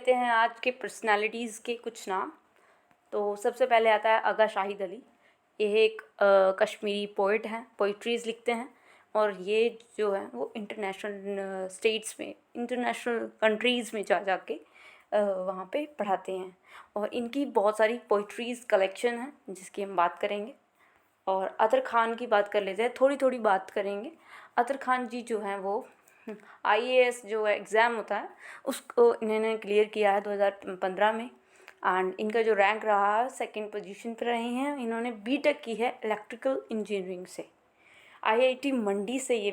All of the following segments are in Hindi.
लेते हैं आज के पर्सनालिटीज़ के कुछ नाम। तो सबसे पहले आता है आगा शाहिद अली। ये एक कश्मीरी पोइट हैं, पोइट्रीज़ लिखते हैं और ये जो है वो इंटरनेशनल स्टेट्स में, इंटरनेशनल कंट्रीज़ में जा के वहाँ पे पढ़ाते हैं। और इनकी बहुत सारी पोइट्रीज़ कलेक्शन है जिसकी हम बात करेंगे। और अतर खान की बात कर लेते हैं, थोड़ी थोड़ी बात करेंगे। अतर खान जी जो हैं वो आईएएस जो एग्ज़ाम होता है उसको इन्होंने क्लियर किया है 2015 में। एंड इनका जो रैंक रहा है सेकंड पोजीशन पर रहे हैं। इन्होंने बीटेक की है इलेक्ट्रिकल इंजीनियरिंग से, आईआईटी मंडी से ये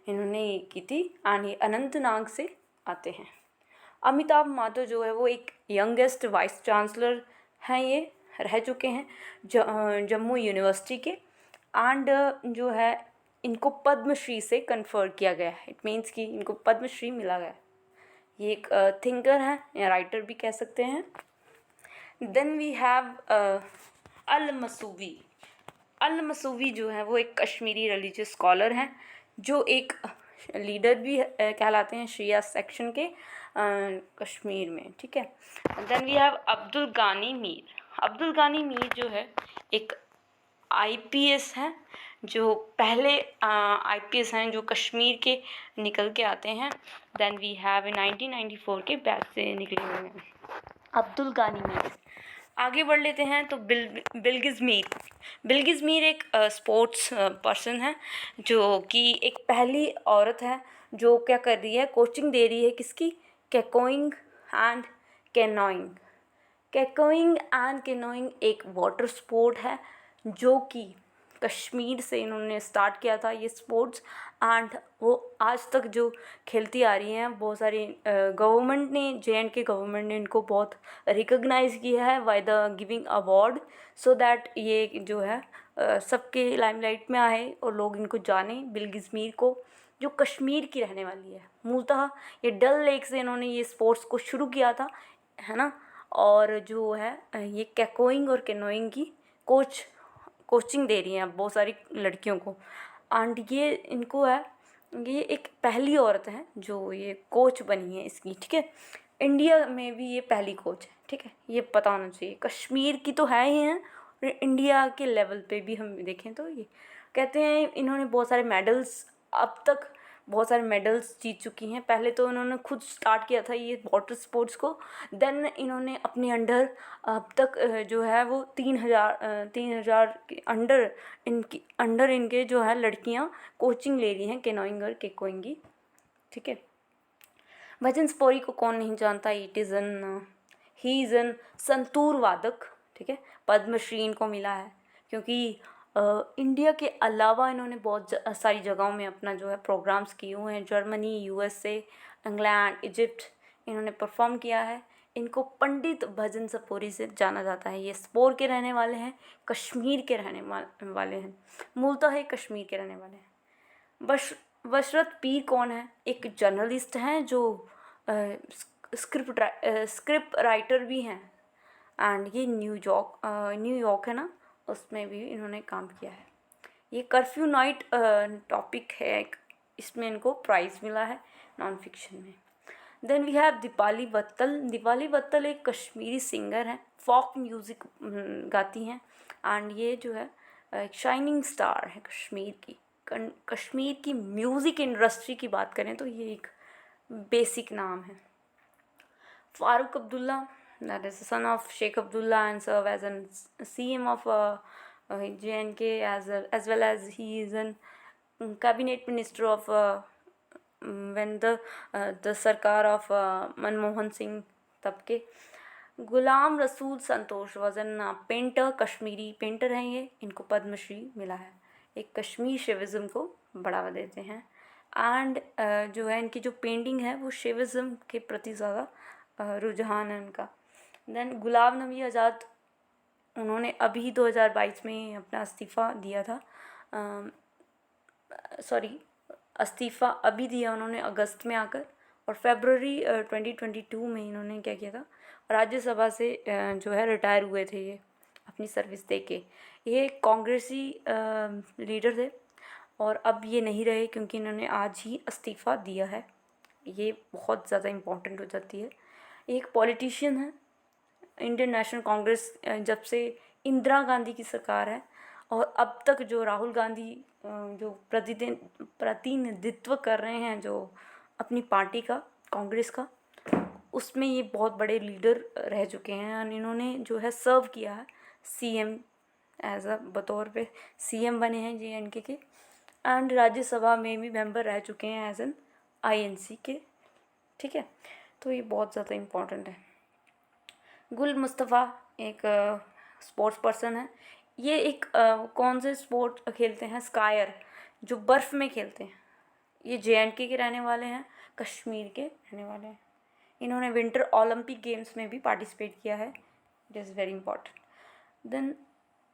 इन्होंने की थी। एंड ये अनंतनाग से आते हैं। अमिताभ माथुर जो है वो एक यंगेस्ट वाइस चांसलर हैं, ये रह चुके हैं जम्मू यूनिवर्सिटी के। एंड जो है इनको पद्मश्री से कन्फर किया गया है। इट मीन्स कि इनको पद्मश्री मिला गया है। ये एक थिंकर हैं या राइटर भी कह सकते हैं। देन वी हैव अल मसूवी। अल मसूवी जो है वो एक कश्मीरी रिलीजियस स्कॉलर हैं जो एक लीडर भी कहलाते हैं शिया सेक्शन के कश्मीर में, ठीक है। देन वी हैव अब्दुल गानी मीर। अब्दुल गानी मीर जो है एक आईपीएस हैं, जो पहले आईपीएस हैं जो कश्मीर के निकल के आते हैं। देन वी हैव 1994 के बैच से निकले हुए हैं अब्दुल गानी मीर। आगे बढ़ लेते हैं तो बिल्किस मीर। बिल्किस मीर एक स्पोर्ट्स पर्सन है जो कि एक पहली औरत है जो क्या कर रही है, कोचिंग दे रही है किसकी, कैकोइंग एंड कैनोइंग। कैकोइंग एंड कैनोइंग एक वाटर स्पोर्ट है जो कि कश्मीर से इन्होंने स्टार्ट किया था ये स्पोर्ट्स। एंड वो आज तक जो खेलती आ रही हैं, बहुत सारी गवर्नमेंट ने, जेएंडके गवर्नमेंट ने इनको बहुत रिकॉग्नाइज़ किया है by the giving award, so that ये जो है सबके लाइमलाइट में आए और लोग इनको जाने। बिल्किस मीर को, जो कश्मीर की रहने वाली है, मूलतः ये डल लेक से इन्होंने ये स्पोर्ट्स को शुरू किया था, है ना। और जो है ये कैकोइंग और कैनोइंग की कोचिंग दे रही हैं बहुत सारी लड़कियों को। एंड ये इनको है, ये एक पहली औरत है जो ये कोच बनी है इसकी, ठीक है। इंडिया में भी ये पहली कोच है, ठीक है, ये पता होना चाहिए। कश्मीर की तो है ही है, और इंडिया के लेवल पे भी हम देखें तो ये कहते हैं इन्होंने बहुत सारे मेडल्स, अब तक बहुत सारे मेडल्स जीत चुकी हैं। पहले तो इन्होंने खुद स्टार्ट किया था ये वाटर स्पोर्ट्स को, देन इन्होंने अपने अंडर अब तक जो है वो 3,000 के अंडर इनके जो है लड़कियां कोचिंग ले रही हैं कैनोइंग और केकोइंग की, ठीक है। भजन स्पोरी को कौन नहीं जानता, ही इज़ एन संतूर वादक, ठीक है। पद्मश्री इनको मिला है क्योंकि इंडिया के अलावा इन्होंने बहुत सारी जगहों में अपना जो है प्रोग्राम्स किए हुए हैं। जर्मनी, यूएसए, इंग्लैंड, इजिप्ट इन्होंने परफॉर्म किया है। इनको पंडित भजन सपोरी से जाना जाता है। ये स्पोर के रहने वाले हैं, कश्मीर के रहने वाले हैं, मूलतः है कश्मीर के रहने वाले हैं। बशरत पीर कौन है, एक जर्नलिस्ट हैं जो स्क्रिप्ट राइटर भी हैं। एंड ये न्यूयॉर्क है ना, उसमें भी इन्होंने काम किया है। ये कर्फ्यू नाइट टॉपिक है, इसमें इनको प्राइज़ मिला है नॉन फिक्शन में। Then we have Deepali Wattal. Deepali Wattal एक कश्मीरी सिंगर हैं, फोक म्यूज़िक गाती हैं। एंड ये जो है एक शाइनिंग स्टार है कश्मीर की। कश्मीर की म्यूज़िक इंडस्ट्री की बात करें तो ये एक बेसिक नाम है। Farooq Abdullah, that is the son of Sheikh Abdullah and serve as an CM of JNK, as well as he is an cabinet minister of when the सरकार of मनमोहन सिंह तब के। गुलाम रसूल संतोष was an painter, Kashmiri painter हैं ये, इनको पद्मश्री मिला है। एक कश्मीर शिविज़म को बढ़ावा देते हैं। एंड जो है इनकी जो पेंटिंग है वो शिविज़म के प्रति ज़्यादा रुझान है उनका। देन गुलाम नबी आज़ाद, उन्होंने अभी 2022 में अपना इस्तीफ़ा दिया था, इस्तीफ़ा अभी दिया उन्होंने अगस्त में आकर, और फरवरी 2022 में इन्होंने क्या किया था, राज्यसभा से जो है रिटायर हुए थे ये अपनी सर्विस दे के। ये कांग्रेसी लीडर थे और अब ये नहीं रहे क्योंकि इन्होंने आज ही इस्तीफ़ा दिया है। ये बहुत ज़्यादा इम्पोर्टेंट हो जाती है। एक पॉलिटिशियन है। इंडियन नेशनल कांग्रेस जब से इंदिरा गांधी की सरकार है और अब तक जो राहुल गांधी जो प्रतिनिधित्व कर रहे हैं जो अपनी पार्टी का, कांग्रेस का, उसमें ये बहुत बड़े लीडर रह चुके हैं और इन्होंने जो है सर्व किया है सीएम एज अ बतौर पे सीएम बने हैं JNK के एंड राज्यसभा में भी मेंबर रह चुके हैं एज एन INC के। ठीक है, तो ये बहुत ज़्यादा इम्पोर्टेंट है। गुल मुस्तफ़ा एक स्पोर्ट्स पर्सन है। ये एक कौन से स्पोर्ट खेलते हैं, स्कायर, जो बर्फ़ में खेलते हैं। ये JNK के रहने वाले हैं, कश्मीर के रहने वाले हैं। इन्होंने विंटर ओलंपिक गेम्स में भी पार्टिसिपेट किया है। It is very important. Then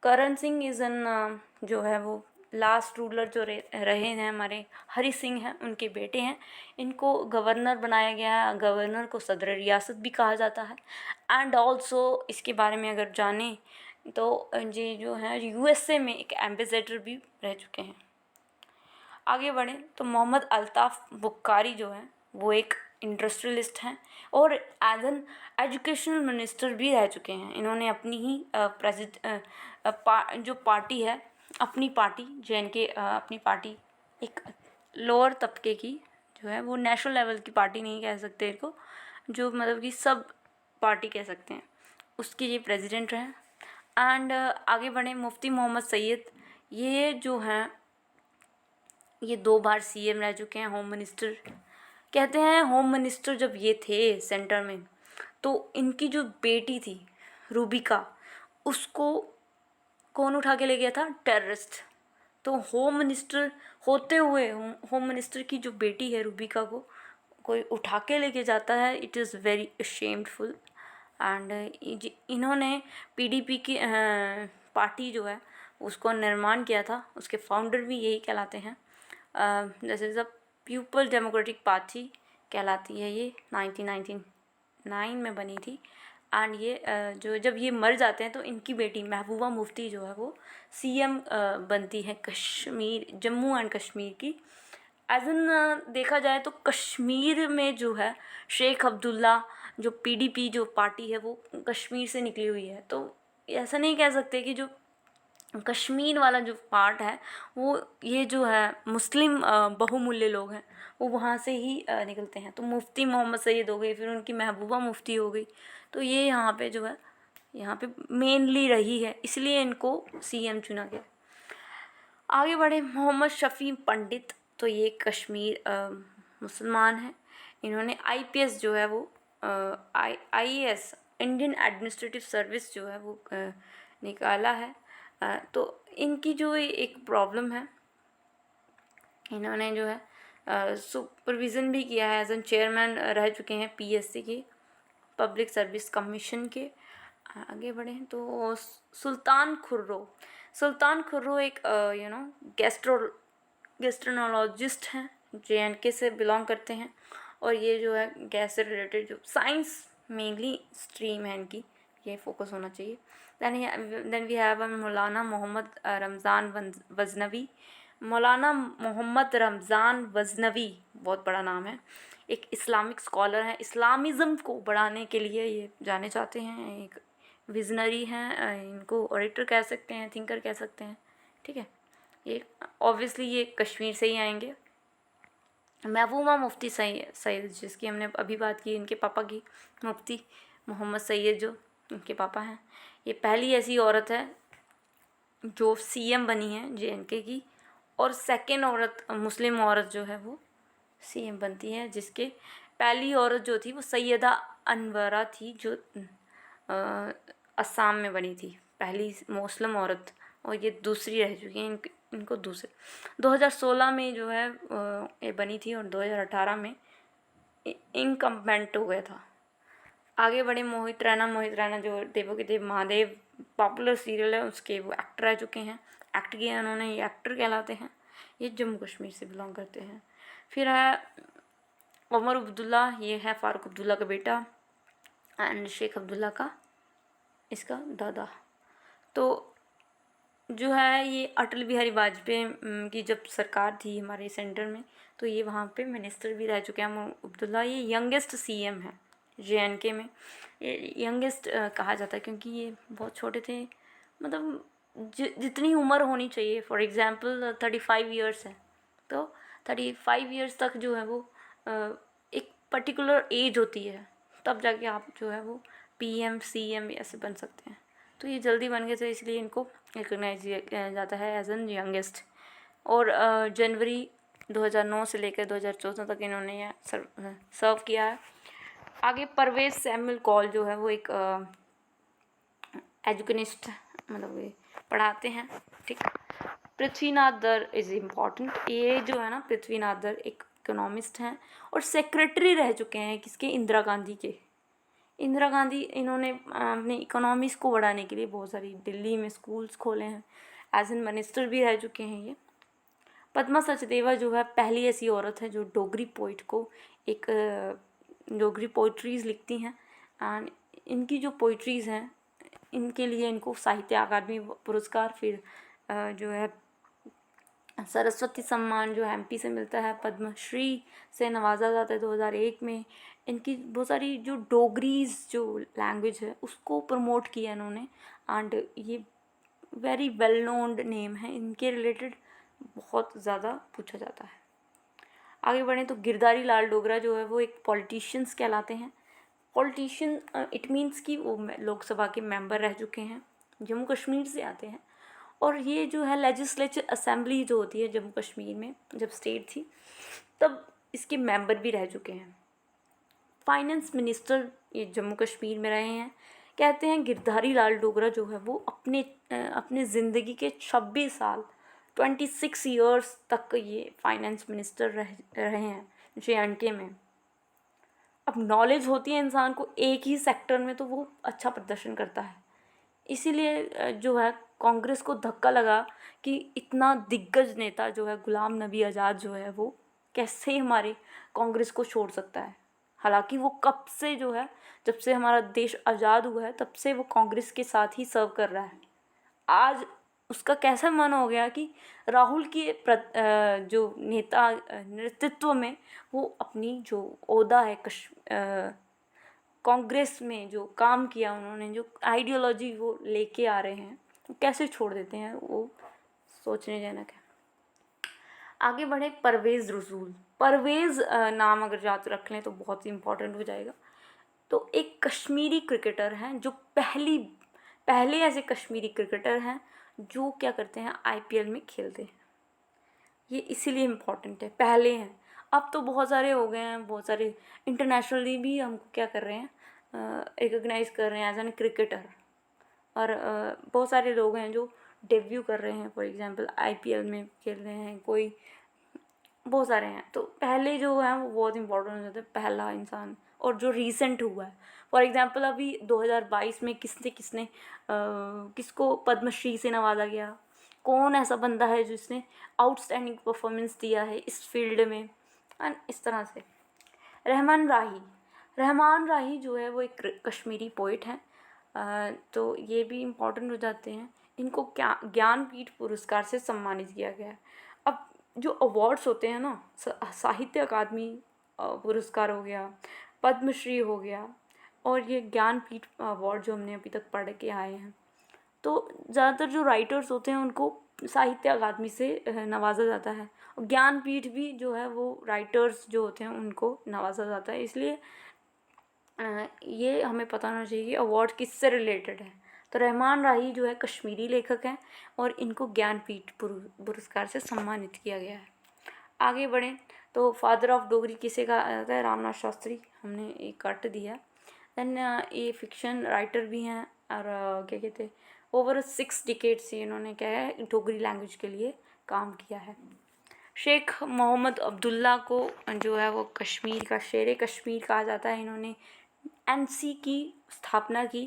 Karan Singh is an जो है वो लास्ट रूलर जो रहे हैं हमारे हरि सिंह हैं, उनके बेटे हैं। इनको गवर्नर बनाया गया है। गवर्नर को सदर रियासत भी कहा जाता है। एंड ऑल्सो इसके बारे में अगर जानें तो ये जो है USA में एक एम्बेसडर भी रह चुके हैं। आगे बढ़ें तो मोहम्मद अल्ताफ़ बुखारी जो है वो एक इंडस्ट्रियलिस्ट हैं और एज एन एजुकेशनल मिनिस्टर भी रह चुके हैं। इन्होंने अपनी ही जो पार्टी है, अपनी पार्टी JNK, अपनी पार्टी एक लोअर तबके की जो है वो नेशनल लेवल की पार्टी नहीं कह सकते इसको, जो मतलब कि सब पार्टी कह सकते हैं, उसके ये प्रेसिडेंट हैं। एंड आगे बढ़ें, मुफ्ती मोहम्मद सैयद, ये जो हैं ये 2 बार CM रह चुके हैं, होम मिनिस्टर। कहते हैं होम मिनिस्टर जब ये थे सेंटर में तो इनकी जो बेटी थी रूबिका, उसको कौन उठा के ले गया था, टेररिस्ट। तो होम मिनिस्टर होते हुए होम मिनिस्टर की जो बेटी है रूबिका को कोई उठा के लेके जाता है। It is very ashamedful. And इन्होंने PDP की पार्टी जो है उसको निर्माण किया था, उसके फाउंडर भी यही कहलाते हैं। जैसे जब पीपल डेमोक्रेटिक पार्टी कहलाती है, ये 1999 में बनी थी। एंड ये जो जब ये मर जाते हैं तो इनकी बेटी महबूबा मुफ्ती जो है वो CM बनती है कश्मीर, जम्मू एंड कश्मीर की। एज एन देखा जाए तो कश्मीर में जो है शेख अब्दुल्ला, जो PDP जो पार्टी है वो कश्मीर से निकली हुई है। तो ऐसा नहीं कह सकते कि जो कश्मीर वाला जो पार्ट है वो ये जो है मुस्लिम बहुमूल्य लोग हैं वो वहाँ से ही निकलते हैं। तो मुफ्ती मोहम्मद सैयद हो गई, फिर उनकी महबूबा मुफ्ती हो गई। तो ये यहाँ पे जो है यहाँ पे मेनली रही है, इसलिए इनको CM चुना गया। आगे बढ़े, मोहम्मद शफ़ी पंडित, तो ये कश्मीर मुसलमान हैं। इन्होंने IPS जो है वो IAS इंडियन एडमिनिस्ट्रेटिव सर्विस जो है वो निकाला है। तो इनकी जो एक प्रॉब्लम है, इन्होंने जो है सुपरविज़न भी किया है, एज एन चेयरमैन रह चुके हैं PSC के, पब्लिक सर्विस कमीशन के। आगे बढ़ें तो सुल्तान खुर्रो एक गैस्ट्रोनोलॉजिस्ट हैं, JNK से बिलोंग करते हैं। और ये जो है गैस से रिलेटेड जो साइंस मेनली स्ट्रीम है इनकी, ये फोकस होना चाहिए। देन वी हैव मौलाना मोहम्मद रमज़ान गज़नवी। मौलाना मोहम्मद रमज़ान गज़नवी बहुत बड़ा नाम है, एक इस्लामिक स्कॉलर हैं। इस्लामिज़म को बढ़ाने के लिए ये जाने जाते हैं, एक विजनरी हैं, इनको ऑडिटर कह सकते हैं, थिंकर कह सकते हैं। ठीक है, ये ऑब्वियसली ये कश्मीर से ही आएंगे। महबूबा मुफ्ती सैयद जिसकी हमने अभी बात की, इनके पापा की, मुफ्ती मोहम्मद सैयद जो इनके पापा हैं, ये पहली ऐसी औरत है जो CM बनी है JNK की, और सेकेंड औरत मुस्लिम औरत जो है वो CM बनती है, जिसके पहली औरत जो थी वो सैयदा अनवरा थी, जो असम में बनी थी, पहली मुस्लिम औरत, और ये दूसरी रह चुकी हैं। इनको दूसरे 2016 में जो है ये बनी थी और 2018 में इनकम्प्लीट हो गया था। आगे बढ़े, मोहित रैना जो देवों के देव महादेव पॉपुलर सीरियल है उसके वो एक्टर रह चुके हैं, एक्ट किया उन्होंने, ये एक्टर कहलाते हैं। ये जम्मू कश्मीर से बिलोंग करते हैं। फिर है उमर अब्दुल्ला, ये है फ़ारूक अब्दुल्ला का बेटा एंड शेख अब्दुल्ला का इसका दादा। तो जो है ये अटल बिहारी वाजपेयी की जब सरकार थी हमारे सेंटर में, तो ये वहाँ पे मिनिस्टर भी रह चुके हैं। उमर अब्दुल्ला ये यंगेस्ट CM है JNK में यंगेस्ट कहा जाता है क्योंकि ये बहुत छोटे थे, मतलब जितनी उम्र होनी चाहिए, फॉर एग्ज़ाम्पल 35 ईयर्स है तो 35 ईयर्स तक जो है वो एक पर्टिकुलर एज होती है, तब जाके आप जो है वो PM CM ऐसे बन सकते हैं। तो ये जल्दी बन गए थे, इसलिए इनको रिकॉग्नाइज किया जाता है एज एन यंगेस्ट। और जनवरी 2009 से लेकर 2014 तक इन्होंने यह सर्व किया है। आगे परवेज़ सैमुअल कौल जो है वो एक एजुकेनिस्ट, मतलब ये पढ़ाते हैं, ठीक। पृथ्वीनाथ दर इज़ इम्पॉर्टेंट, ये जो है ना पृथ्वीनाथ दर एक इकोनॉमिस्ट हैं और सेक्रेटरी रह चुके हैं किसके, इंदिरा गांधी के। इंदिरा गांधी, इन्होंने अपने इकोनॉमिक्स को बढ़ाने के लिए बहुत सारी दिल्ली में स्कूल्स खोले हैं, एज एन मिनिस्टर भी रह चुके हैं ये। पद्मा सचदेवा जो है पहली ऐसी औरत है जो डोगरी पोइट को एक डोगरी पोइट्रीज़ लिखती हैं, एंड इनकी जो पोइट्रीज़ हैं इनके लिए इनको साहित्य अकादमी पुरस्कार, फिर जो है सरस्वती सम्मान जो MP से मिलता है, पद्मश्री से नवाजा जाता है 2001 में। इनकी बहुत सारी जो डोगरीज जो लैंग्वेज है उसको प्रमोट किया इन्होंने, एंड ये वेरी वेल नोन्ड नेम है, इनके रिलेटेड बहुत ज़्यादा पूछा जाता है। आगे बढ़ें तो गिरधारी लाल डोगरा जो है वो एक पॉलिटिशियंस कहलाते हैं। पॉलिटिशियन इट मीन्स कि वो लोकसभा के मेंबर रह चुके हैं, जम्मू कश्मीर से आते हैं, और ये जो है लेजिस्लेचर असेंबली जो होती है जम्मू कश्मीर में, जब स्टेट थी तब इसके मेंबर भी रह चुके हैं। फाइनेंस मिनिस्टर ये जम्मू कश्मीर में रहे हैं। कहते हैं गिरधारी लाल डोगरा जो है वो अपने ज़िंदगी के 26 साल 26 ईयर्स तक ये फाइनेंस मिनिस्टर रहे हैं JNK में। अब नॉलेज होती है इंसान को एक ही सेक्टर में तो वो अच्छा प्रदर्शन करता है, इसीलिए जो है कांग्रेस को धक्का लगा कि इतना दिग्गज नेता जो है गुलाम नबी आज़ाद जो है वो कैसे हमारे कांग्रेस को छोड़ सकता है। हालांकि वो कब से जो है, जब से हमारा देश आज़ाद हुआ है तब से वो कांग्रेस के साथ ही सर्व कर रहा है। आज उसका कैसा मन हो गया कि राहुल के जो नेता नेतृत्व में वो अपनी जो ओहदा है कांग्रेस में जो काम किया उन्होंने, जो आइडियोलॉजी वो लेके आ रहे हैं, वो कैसे छोड़ देते हैं, वो सोचने जनक है। आगे बढ़े परवेज़ रसूल। परवेज़ नाम अगर याद रख लें तो बहुत ही इम्पोर्टेंट हो जाएगा। तो एक कश्मीरी क्रिकेटर हैं जो पहले ऐसे कश्मीरी क्रिकेटर हैं जो क्या करते हैं, IPL में खेलते हैं। ये इसीलिए इम्पॉर्टेंट है, पहले हैं, अब तो बहुत सारे हो गए हैं, बहुत सारे इंटरनेशनली भी हमको क्या कर रहे हैं, रिकॉग्नाइज कर रहे हैं एज एन क्रिकेटर। और बहुत सारे लोग हैं जो डेब्यू कर रहे हैं, फॉर एग्जांपल IPL में खेल रहे हैं, कोई बहुत सारे हैं। तो पहले जो है वो बहुत इंपॉर्टेंट हो जाता है, पहला इंसान, और जो रीसेंट हुआ है, फॉर एग्जांपल अभी 2022 में किसको पद्मश्री से नवाजा गया, कौन ऐसा बंदा है जिसने आउटस्टैंडिंग परफॉर्मेंस दिया है इस फील्ड में, एंड इस तरह से। रहमान राही जो है वो एक कश्मीरी पोइट हैं, तो ये भी इम्पोर्टेंट हो जाते हैं। इनको ज्ञानपीठ पुरस्कार से सम्मानित किया गया है। अब जो अवार्ड्स होते हैं ना, साहित्य अकादमी पुरस्कार हो गया, पद्मश्री हो गया, और ये ज्ञानपीठ अवार्ड जो हमने अभी तक पढ़ के आए हैं, तो ज़्यादातर जो राइटर्स होते हैं उनको साहित्य अकादमी से नवाजा जाता है। और ज्ञानपीठ भी जो है वो राइटर्स जो होते हैं उनको नवाजा जाता है, इसलिए ये हमें पता होना चाहिए कि अवार्ड किससे रिलेटेड है। तो रहमान राही जो है कश्मीरी लेखक हैं और इनको ज्ञानपीठ पुरस्कार से सम्मानित किया गया है। आगे बढ़ें तो फादर ऑफ डोगरी किसे कहा जाता है, रामनाथ शास्त्री, हमने एक कट दिया। देन ये फिक्शन राइटर भी हैं, और क्या कहते हैं, ओवर 6 डिकेड्स से इन्होंने क्या है डोगरी लैंग्वेज के लिए काम किया है। शेख मोहम्मद अब्दुल्ला को जो है वो कश्मीर का शेर कश्मीर कहा जाता है। इन्होंने NC की स्थापना की,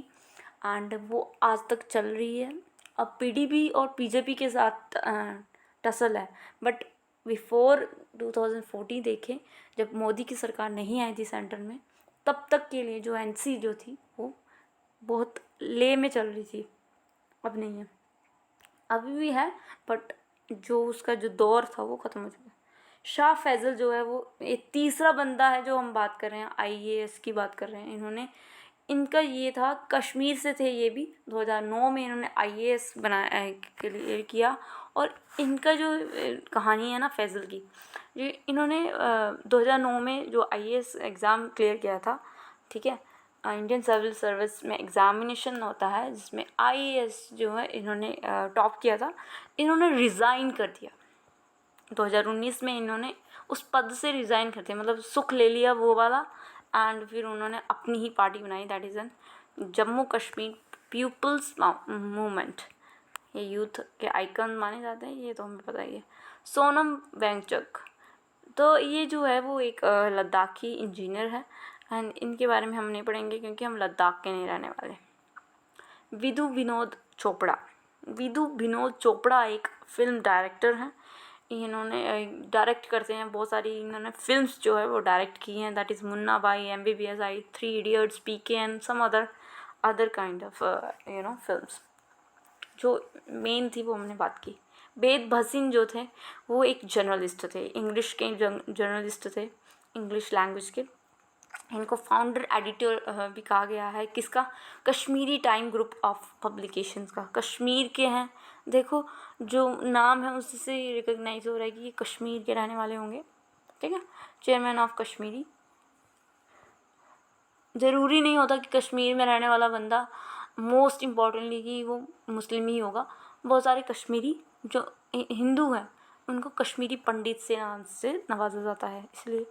एंड वो आज तक चल रही है। अब PDP और BJP के साथ टसल है, बट बिफोर 2014 देखें, जब मोदी की सरकार नहीं आई थी सेंटर में, तब तक के लिए जो NC जो थी वो बहुत ले में चल रही थी। अब नहीं है, अभी भी है, बट जो उसका जो दौर था वो ख़त्म हो चुका है। शाह फैज़ल जो है वो एक तीसरा बंदा है जो हम बात कर रहे हैं, आईएएस की बात कर रहे हैं। इन्होंने, इनका ये था, कश्मीर से थे ये भी। 2009 में इन्होंने आईएएस बनाया, क्लियर किया। और इनका जो कहानी है ना फैज़ल की, ये इन्होंने 2009 में जो आईएएस एग्ज़ाम क्लियर किया था, ठीक है, इंडियन सिविल सर्विस में एग्ज़ामिनेशन होता है जिसमें आईएएस जो है इन्होंने टॉप किया था। इन्होंने रिज़ाइन कर दिया 2019 में, इन्होंने उस पद से रिज़ाइन कर दिया, मतलब सुख ले लिया वो वाला। एंड फिर उन्होंने अपनी ही पार्टी बनाई, that is an Jammu Kashmir people's movement. ये यूथ के आइकन माने जाते हैं, ये तो हमें पता ही है। सोनम वांगचुक, तो ये जो है वो एक लद्दाखी इंजीनियर है। एंड इनके बारे में हम नहीं पढ़ेंगे क्योंकि हम लद्दाख के नहीं रहने वाले। विदु विनोद चोपड़ा, विदु विनोद चोपड़ा एक फिल्म डायरेक्टर हैं। इन्होंने डायरेक्ट करते हैं बहुत सारी, इन्होंने फिल्म्स जो है वो डायरेक्ट की हैं, that is Munna Bhai, MBBS आई, 3 idiots, PK and some other kind of films. जो मेन थी वो हमने बात की। वेद भसीन जो थे वो एक जर्नलिस्ट थे, इंग्लिश के जर्नलिस्ट थे, इंग्लिश लैंग्वेज के। इनको फाउंडर एडिटर भी कहा गया है, किसका, Kashmiri time group of publications का। कश्मीर के हैं, देखो जो नाम है उसी से रिकग्नाइज हो रहा है कि ये कश्मीर के रहने वाले होंगे, ठीक है। चेयरमैन ऑफ कश्मीरी, ज़रूरी नहीं होता कि कश्मीर में रहने वाला बंदा मोस्ट इम्पॉर्टेंटली कि वो मुस्लिम ही होगा। बहुत सारे कश्मीरी जो हिंदू हैं उनको कश्मीरी पंडित से नाम से नवाजा जाता है, इसलिए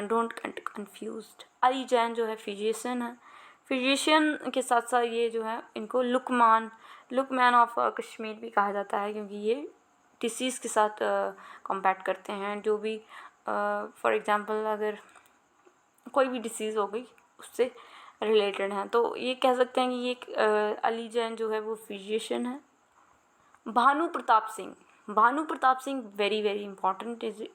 डोंट कन्फ्यूज्ड। अली जैन जो है फिजिशियन है, फिजिशियन के साथ साथ ये जो है इनको लुकमैन ऑफ कश्मीर भी कहा जाता है, क्योंकि ये डिसीज़ के साथ कॉम्बैट करते हैं, जो भी फॉर एग्ज़ाम्पल अगर कोई भी डिसीज़ हो गई उससे रिलेटेड हैं, तो ये कह सकते हैं कि ये अली जैन जो है वो फिजिशियन है। Bhanu Pratap Singh very very important, is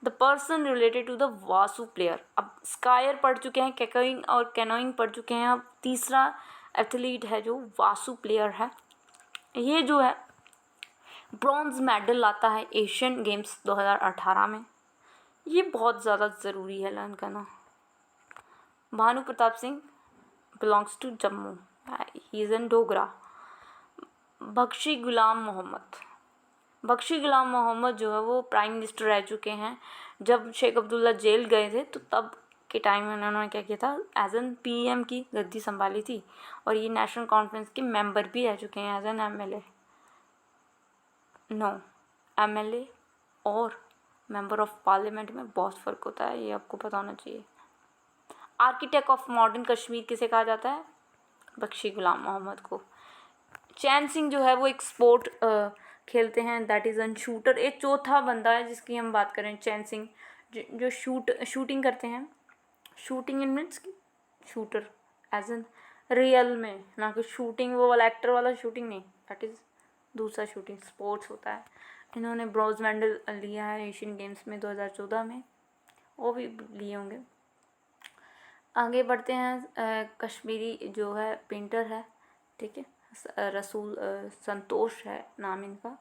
the person related to the वासु प्लेयर। अब स्कायर पढ़ चुके हैं, कैकोइंग और कैनोइंग पढ़ चुके हैं, अब तीसरा एथलीट है जो वासु प्लेयर है। ये जो है ब्रॉन्ज मेडल लाता है एशियन गेम्स 2018 में। ये बहुत ज़्यादा ज़रूरी है लर्न करना। Bhanu Pratap Singh belongs to Jammu, he is an Dogra. Bakshi Ghulam Mohammad जो है वो प्राइम मिनिस्टर रह चुके हैं। जब शेख अब्दुल्ला जेल गए थे तो तब के टाइम में उन्होंने क्या किया था, एज एन PM की गद्दी संभाली थी। और ये नेशनल कॉन्फ्रेंस के मेंबर भी रह चुके हैं एज एन MLA और मेंबर ऑफ पार्लियामेंट में बहुत फ़र्क होता है, ये आपको पता होना चाहिए। आर्किटेक्ट ऑफ मॉडर्न कश्मीर किसे कहा जाता है, बख्शी गुलाम मोहम्मद को। चैन सिंह जो है वो एक स्पोर्ट खेलते हैं, दैट इज़ एन शूटर। एक चौथा बंदा है जिसकी हम बात करें, चैन सिंह, जो शूटिंग करते हैं। शूटिंग इन मीन्स की शूटर एज एन रियल में, ना कि शूटिंग वो वाला एक्टर वाला शूटिंग नहीं, दैट इज़ दूसरा शूटिंग, स्पोर्ट्स होता है। इन्होंने ब्रॉन्ज मेडल लिया है एशियन गेम्स में 2014 में, वो भी लिए होंगे। आगे बढ़ते हैं, कश्मीरी जो है पेंटर है, ठीक है, रसूल संतोष है नाम इनका।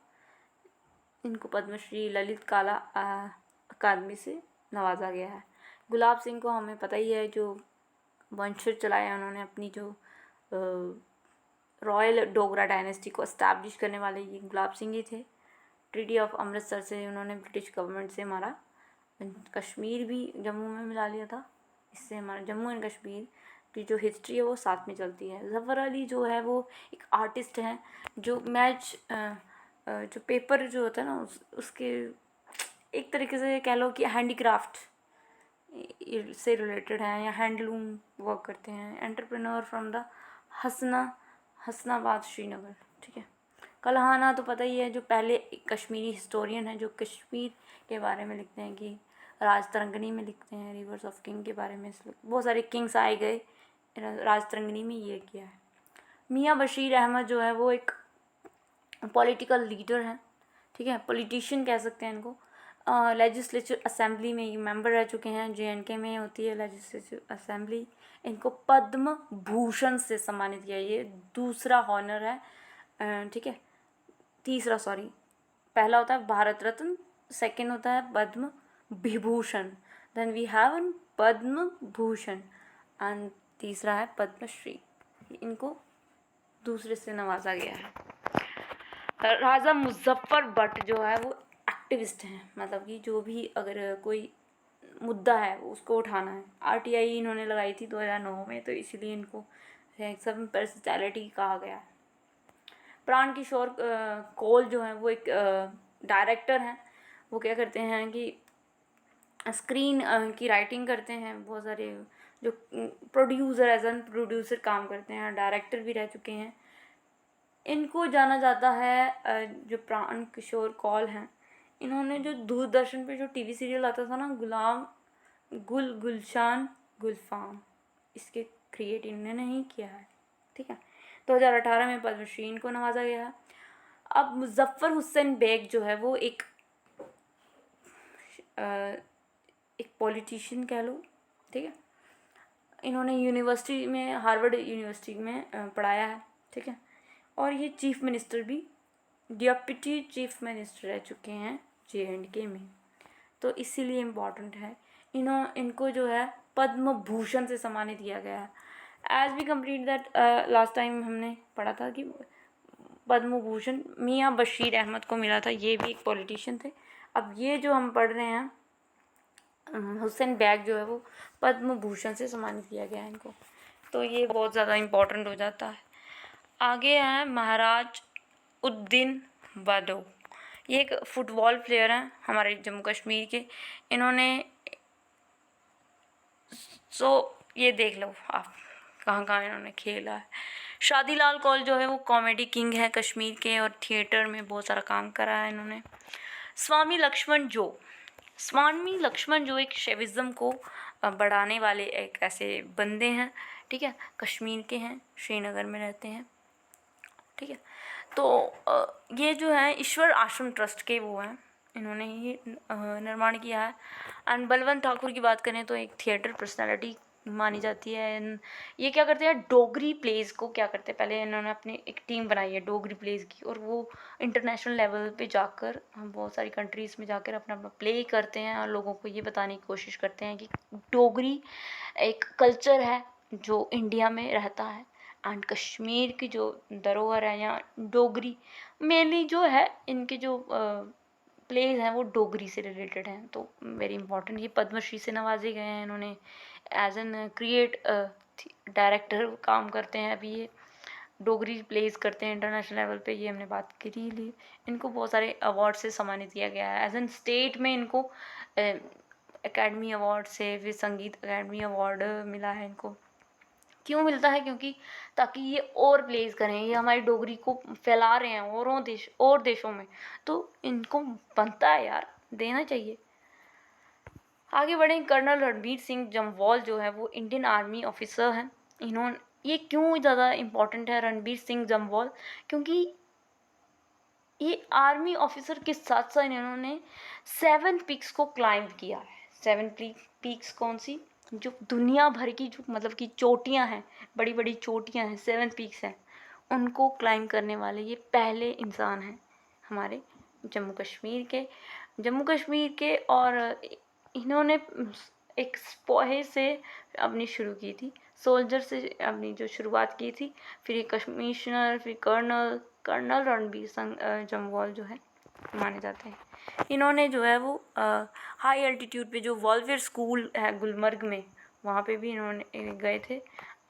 इनको पद्मश्री ललित कला अकादमी से नवाजा गया है। गुलाब सिंह को हमें पता ही है, जो वंशज चलाया उन्होंने अपनी, जो रॉयल डोगरा डायनेस्टी को इस्टेब्लिश करने वाले ये गुलाब सिंह ही थे। ट्रीटी ऑफ अमृतसर से उन्होंने ब्रिटिश गवर्नमेंट से हमारा कश्मीर भी जम्मू में मिला लिया था। इससे हमारा जम्मू एंड कश्मीर की जो हिस्ट्री है वो साथ में चलती है। ज़फ़र अली जो है वो एक आर्टिस्ट हैं, जो जो पेपर जो होता है ना उसके एक तरीके से कह लो कि हैंडीक्राफ्ट से रिलेटेड हैं, या हैंडलूम वर्क करते हैं। Entrepreneur from the Hasanabad Srinagar, ठीक है। कलहाना तो पता ही है, जो पहले कश्मीरी हिस्टोरियन है, जो कश्मीर के बारे में लिखते हैं, कि राजतरंगिणी में लिखते हैं रिवर्स ऑफ किंग के बारे में। बहुत सारे किंग्स आए गए, राजतरंगिणी में ये किया है। मियाँ बशीर अहमद जो है वो एक पॉलिटिकल लीडर हैं, ठीक है, पॉलिटिशियन कह सकते हैं इनको। लेजिस्लेचर असेंबली में ये मेंबर रह चुके हैं, JNK में होती है लेजिस्लेचर असेंबली। इनको पद्म भूषण से सम्मानित किया, ये दूसरा हॉनर है, ठीक है, पहला होता है भारत रत्न, सेकंड होता है Padma Vibhushan, then we have an Padma Bhushan and तीसरा है पद्मश्री। इनको दूसरे से नवाजा गया है। राजा मुजफ्फर भट्ट जो है वो एक्टिविस्ट हैं, मतलब कि जो भी अगर कोई मुद्दा है उसको उठाना है। आरटीआई इन्होंने लगाई थी 2009 में, तो इसीलिए इनको सब पर्सनैलिटी कहा गया है। प्राण किशोर कौल जो है वो एक डायरेक्टर हैं। वो क्या करते हैं कि स्क्रीन की राइटिंग करते हैं, बहुत सारे जो प्रोड्यूसर एज एन प्रोड्यूसर काम करते हैं, डायरेक्टर भी रह चुके हैं। इनको जाना जाता है जो प्राण किशोर कौल हैं, इन्होंने जो दूरदर्शन पे जो टीवी सीरियल आता था ना, गुलाम गुलशान गुलफाम, इसके क्रिएट इन्होंने ही किया है। ठीक है, 2018 में पद्मश्री इनको नवाजा गया है। अब मुजफ्फर हुसैन बेग जो है वो एक पॉलिटिशियन कह लो, ठीक है। इन्होंने यूनिवर्सिटी में, हार्वर्ड यूनिवर्सिटी में पढ़ाया है, ठीक है। और ये चीफ मिनिस्टर भी, डिप्टी चीफ मिनिस्टर रह चुके हैं JNK में, तो इसीलिए इम्पॉर्टेंट है। इनको जो है पद्म भूषण से सम्मानित किया गया है। As we complete that, last time हमने पढ़ा था कि पद्म भूषण मियाँ बशीर अहमद को मिला था, ये भी एक पॉलिटिशियन थे। अब ये जो हम पढ़ रहे हैं हुसैन बैग जो है वो पद्म भूषण से सम्मानित किया गया है इनको, तो ये बहुत ज़्यादा इम्पोर्टेंट हो जाता है। आगे हैं महाराज उद्दीन बदो, ये एक फुटबॉल प्लेयर हैं हमारे जम्मू कश्मीर के। इन्होंने ये देख लो आप कहाँ कहाँ इन्होंने खेला है। शादीलाल कौल जो है वो कॉमेडी किंग है कश्मीर के, और थिएटर में बहुत सारा काम करा है इन्होंने। स्वामी लक्ष्मण जो एक शैविज़्म को बढ़ाने वाले एक ऐसे बंदे हैं, ठीक है, कश्मीर के हैं, श्रीनगर में रहते हैं, ठीक है। तो ये जो है ईश्वर आश्रम ट्रस्ट के वो हैं, इन्होंने ही निर्माण किया है। एंड बलवंत ठाकुर की बात करें तो एक थिएटर पर्सनालिटी मानी जाती है। ये क्या करते हैं, डोगरी प्लेज़ को क्या करते हैं, पहले इन्होंने अपनी एक टीम बनाई है डोगरी प्लेज़ की, और वो इंटरनेशनल लेवल पे जाकर हम बहुत सारी कंट्रीज़ में जाकर अपना अपना प्ले करते हैं और लोगों को ये बताने की कोशिश करते हैं कि डोगरी एक कल्चर है जो इंडिया में रहता है। एंड कश्मीर की जो धरोहर है या डोगरी, मेनली जो है इनके जो प्लेज हैं वो डोगरी से रिलेटेड हैं, तो वेरी इंपॉर्टेंट। ये पद्मश्री से नवाजे गए हैं इन्होंने, एज एन क्रिएट डायरेक्टर काम करते हैं। अभी ये डोगरी प्लेज करते हैं इंटरनेशनल लेवल पे, ये हमने बात करी ली। इनको बहुत सारे अवार्ड से सम्मानित किया गया है। एज एन स्टेट में इनको एकेडमी अवार्ड से, फिर संगीत अकेडमी अवार्ड मिला है इनको। क्यों मिलता है, क्योंकि ताकि ये और प्लेस करें, ये हमारी डोगरी को फैला रहे हैं और देशों में, तो इनको बनता है यार, देना चाहिए। आगे बढ़ें, कर्नल रणबीर सिंह जम्वाल जो है वो इंडियन आर्मी ऑफिसर हैं। ये क्यों ज़्यादा इम्पोर्टेंट है रणबीर सिंह जम्वाल, क्योंकि ये आर्मी ऑफिसर के साथ साथ इन्होंने 7 पीक्स को क्लाइंब किया है। 7 पीक्स कौन सी, जो दुनिया भर की जो मतलब कि चोटियां हैं, बड़ी बड़ी चोटियां हैं, 7 पीक्स हैं, उनको क्लाइंब करने वाले ये पहले इंसान हैं हमारे जम्मू कश्मीर के। और इन्होंने एक सिपाही से अपनी शुरू की थी, सोल्जर से अपनी जो शुरुआत की थी, फिर ये कमिश्नर, फिर कर्नल रणबीर सिंह जम्वाल जो है माने जाते हैं। इन्होंने जो है वो हाई एल्टीट्यूड पे जो वॉलवेयर स्कूल है गुलमर्ग में, वहाँ पे भी इन्होंने गए थे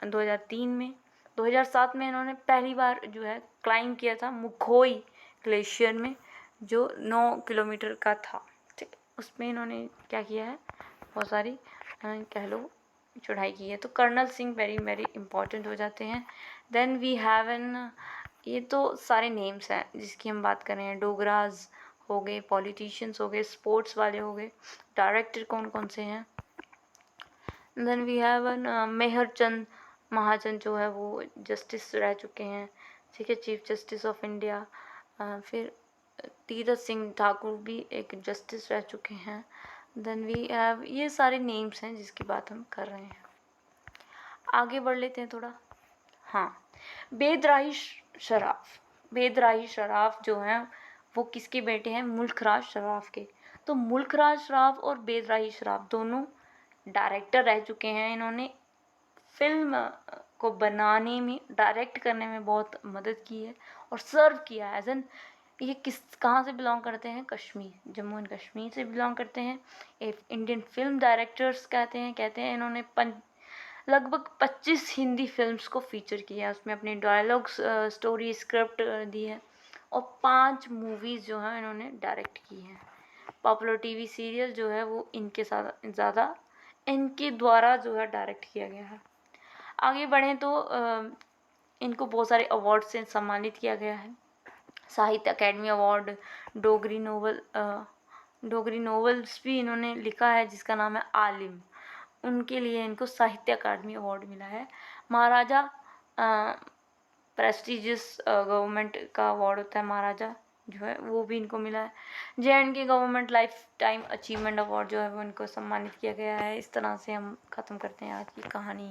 2003 में। 2007 में इन्होंने पहली बार जो है क्लाइंब किया था मुखोई ग्लेशियर में, जो 9 किलोमीटर का था, ठीक। उसमें इन्होंने क्या किया है, बहुत सारी कह लो चढ़ाई की है। तो colonel Singh very very important हो जाते हैं। देन वी हैव एन, ये तो सारे नेम्स हैं जिसकी हम बात कर रहे हैं। डोगराज हो गए, पॉलिटिशियंस हो गए, स्पोर्ट्स वाले हो गए, डायरेक्टर कौन कौन से हैं। देन वी हैव एन मेहर चंद महाजन जो है वो जस्टिस रह चुके हैं, ठीक है, चीफ जस्टिस ऑफ इंडिया। फिर तीरथ सिंह ठाकुर भी एक जस्टिस रह चुके हैं। देन वी हैव, ये सारे नेम्स हैं जिसकी बात हम कर रहे हैं। आगे बढ़ लेते हैं थोड़ा। हाँ, बेदराही शराफ जो हैं वो किसके बेटे हैं, मुल्क राज शराफ के। तो तो मुल्क राज श्राफ और बेदराही श्राफ दोनों डायरेक्टर रह चुके हैं। इन्होंने फिल्म को बनाने में, डायरेक्ट करने में बहुत मदद की है और सर्व किया है। एज एन ये कहाँ से बिलोंग करते हैं? कश्मीर, जम्मू एंड कश्मीर से बिलोंग करते हैं। एक इंडियन फिल्म डायरेक्टर्स कहते हैं इन्होंने लगभग 25 हिंदी फिल्म्स को फीचर किया है, उसमें अपनी डायलॉग्स, स्टोरी, स्क्रिप्ट दी है और 5 मूवीज़ जो हैं इन्होंने डायरेक्ट की हैं। पॉपुलर टीवी सीरियल जो है वो इनके साथ ज़्यादा इनके द्वारा जो है डायरेक्ट किया गया है। आगे बढ़ें तो इनको बहुत सारे अवार्ड से सम्मानित किया गया है। साहित्य अकेडमी अवार्ड, डोगरी नोवेल्स भी इन्होंने लिखा है जिसका नाम है आलिम, उनके लिए इनको साहित्य अकादमी अवार्ड मिला है। महाराजा प्रेस्टिजियस गवर्नमेंट का अवार्ड होता है महाराजा जो है, वो भी इनको मिला है। JNK government life time achievement award जो है वो इनको सम्मानित किया गया है। इस तरह से हम ख़त्म करते हैं आज की कहानी।